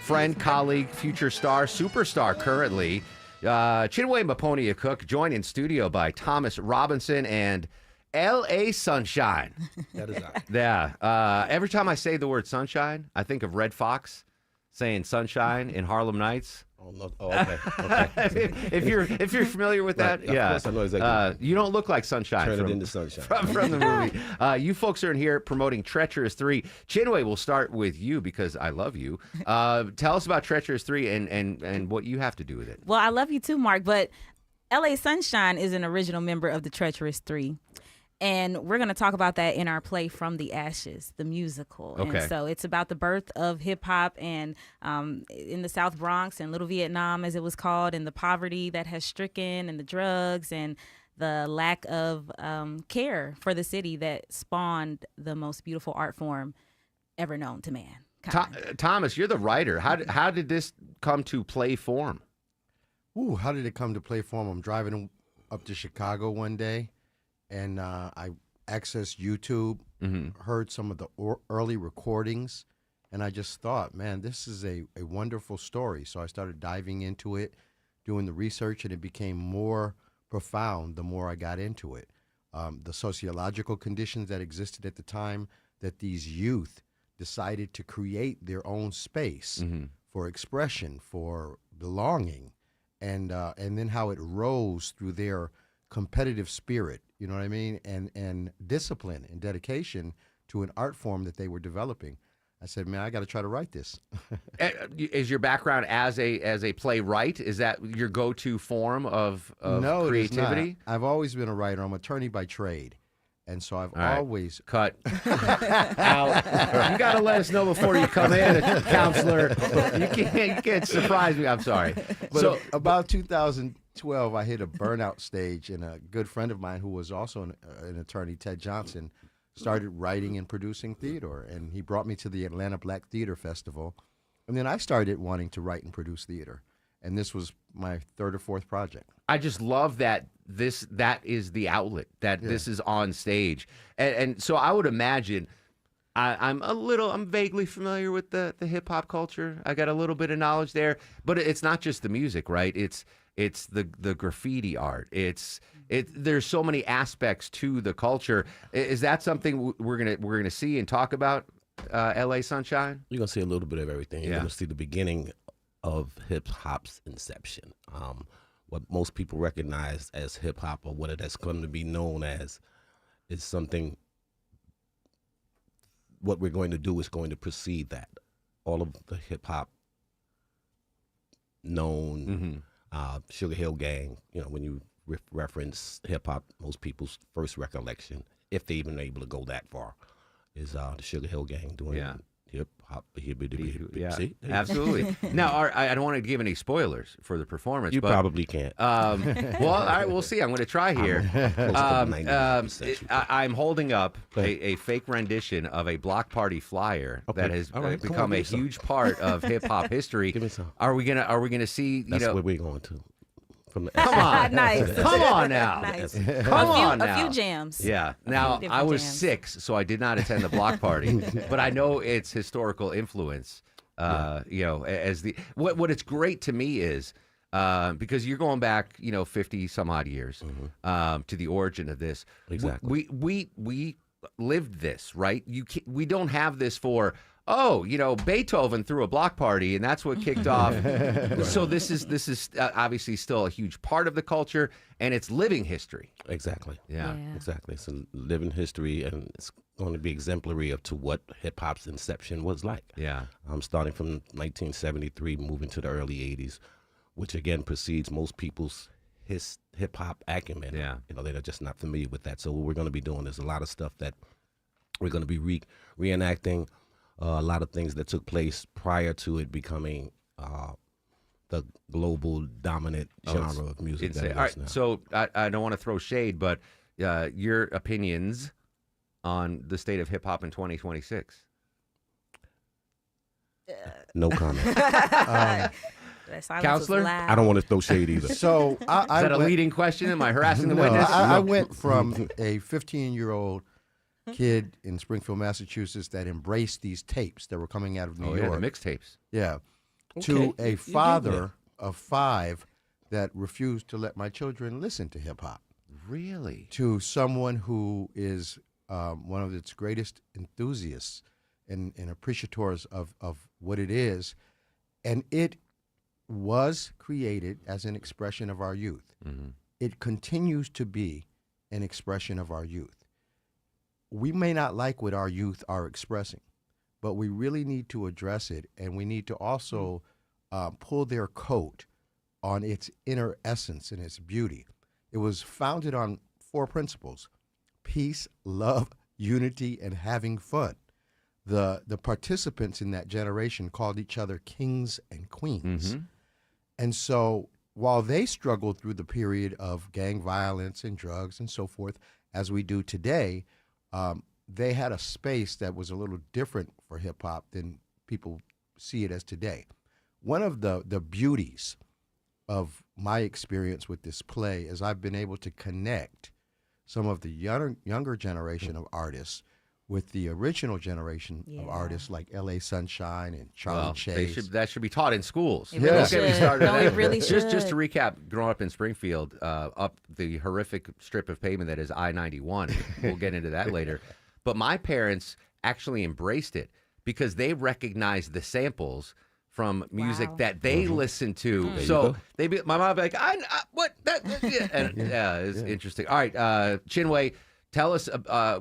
friend, colleague, future star, superstar currently, Chinwe Maponia Cook, joined in studio by Thomas Robinson and L.A. Sunshine. That is I. Yeah. Every time I say the word sunshine, I think of Red Fox saying sunshine in Harlem Nights. Oh, no. Oh, okay. Okay. if you're familiar with that, Right, yeah. of course I know exactly. You don't look like sunshine. Turn from, it into sunshine. from the movie. You folks are in here promoting Treacherous 3. Chinwe, we'll start with you because I love you. Tell us about Treacherous 3 and what you have to do with it. Well, I love you too, Mark, but L.A. Sunshine is an original member of the Treacherous 3. And we're going to talk about that in our play From the Ashes, the musical. Okay. And so it's about the birth of hip-hop and in the South Bronx and Little Vietnam, as it was called, and the poverty that has stricken and the drugs and the lack of care for the city that spawned the most beautiful art form ever known to man. Thomas, you're the writer. How did this come to play form? Ooh, how did it come to play form? I'm driving up to Chicago one day, and I accessed YouTube, heard some of the early recordings, and I just thought, man, this is a wonderful story. So I started diving into it, doing the research, and it became more profound the more I got into it. The sociological conditions that existed at the time that these youth decided to create their own space for expression, for belonging, and then how it rose through their competitive spirit, you know what I mean, and discipline and dedication to an art form that they were developing. I said, man, I got to try to write this. Is your background as a playwright? Is that your go-to form of no, creativity? It is not. I've always been a writer. I'm an attorney by trade. And so I've always... Cut. Out. You got to let us know before you come in, counselor. You can't surprise me. I'm sorry. But So about 2012, I hit a burnout stage, and a good friend of mine who was also an attorney, Ted Johnson, started writing and producing theater. And he brought me to the Atlanta Black Theater Festival. And then I started wanting to write and produce theater. And this was my third or fourth project. I just love that that is the outlet, that this is on stage. And so I would imagine I'm vaguely familiar with the hip hop culture. I got a little bit of knowledge there, but it's not just the music, right? It's the graffiti art. There's so many aspects to the culture. Is that something we're gonna see and talk about? L.A. Sunshine? You're going to see a little bit of everything. You're Yeah. going to see the beginning of hip-hop's inception. What most people recognize as hip-hop, or what it has come to be known as, is something, what we're going to do is going to precede that. All of the hip-hop known, Sugar Hill Gang, you know, when you reference hip-hop, most people's first recollection, if they even able to go that far, is the Sugar Hill Gang doing hip-hop. Yeah, See? absolutely. Now, I don't want to give any spoilers for the performance. You but, probably can't. well, all right, we'll see. I'm going to try here. I'm holding up a fake rendition of a block party flyer that has become a huge part of hip hop history. Give me some. Are we gonna see? That's where we're going to. From the Come on, Nice. Come on now. Nice. Come on now. A few jams. Yeah. Now, different I was jams. 6, so I did not attend the block party, but I know its historical influence. You know, as the what it's great to me is because you're going back, 50 some odd years to the origin of this. Exactly. We lived this, right? We don't have this for. Beethoven threw a block party, and that's what kicked off. So this is obviously still a huge part of the culture, and it's living history. Exactly. Yeah. Exactly. It's a living history, and it's going to be exemplary to what hip hop's inception was like. Yeah. Starting from 1973, moving to the early 80s, which again precedes most people's hip hop acumen. Yeah. They're just not familiar with that. So what we're going to be doing is a lot of stuff that we're going to be reenacting. A lot of things that took place prior to it becoming the global dominant genre of music. That it is All right, now. so I don't want to throw shade, but your opinions on the state of hip hop in 2026? No comment. That silence Counselor? was loud. I don't want to throw shade either. So Is that a leading question? Am I harassing the witness? I went from a 15-year-old kid in Springfield, Massachusetts, that embraced these tapes that were coming out of New Oh yeah, York. the mixtapes. Yeah. Okay, To you a did father of 5 that refused to let my children listen to hip hop. Really? To someone who is one of its greatest enthusiasts and appreciators of what it is. And it was created as an expression of our youth. Mm-hmm. It continues to be an expression of our youth. We may not like what our youth are expressing, but we really need to address it, and we need to also pull their coat on its inner essence and its beauty. It was founded on 4 principles: peace, love, unity, and having fun. The participants in that generation called each other kings and queens. Mm-hmm. And so while they struggled through the period of gang violence and drugs and so forth, as we do today, they had a space that was a little different for hip hop than people see it as today. One of the beauties of my experience with this play is I've been able to connect some of the younger generation of artists with the original generation of artists like L.A. Sunshine and Charlie Chase. That should be taught in schools. It really Don't get me should. started No, on it that. really Just should. to recap, growing up in Springfield, up the horrific strip of pavement that is I-91. We'll get into that later. But my parents actually embraced it because they recognized the samples from music Wow. that they listened to. There you So go. my mom would be like, what? Yeah. And it's interesting. All right, Chinwe, tell us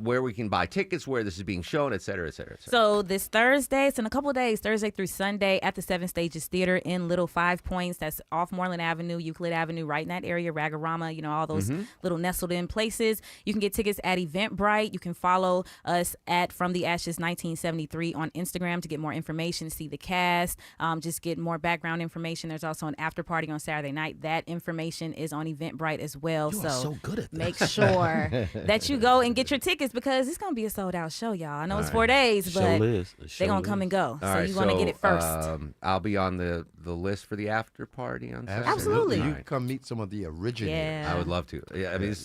where we can buy tickets, where this is being shown, et cetera, et cetera, et cetera. So this Thursday, it's in a couple of days, Thursday through Sunday at the 7 Stages Theater in Little 5 Points. That's off Moreland Avenue, Euclid Avenue, right in that area, Ragarama, all those little nestled in places. You can get tickets at Eventbrite. You can follow us at From the Ashes 1973 on Instagram to get more information, see the cast, just get more background information. There's also an after party on Saturday night. That information is on Eventbrite as well. You are so good at that. Make sure that you go and get your tickets because it's going to be a sold out show, y'all. I know it's 4 days, but Show is. they're going to come and go. All So right, you want to get it first. I'll be on the list for the after party on Saturday. Absolutely. All You right. come meet some of the originators. Yeah. I would love to. Yeah, I mean, this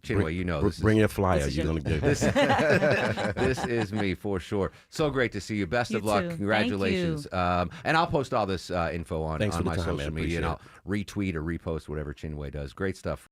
Chinwe, this Bring is, your flyer. this is You're your- going to get this is me for sure. So great to see you. Best You of luck. too. Thank Congratulations. And I'll post all this info on Thanks for the my time, social man. media, and I'll Appreciate retweet or repost whatever Chinwe does. Great stuff.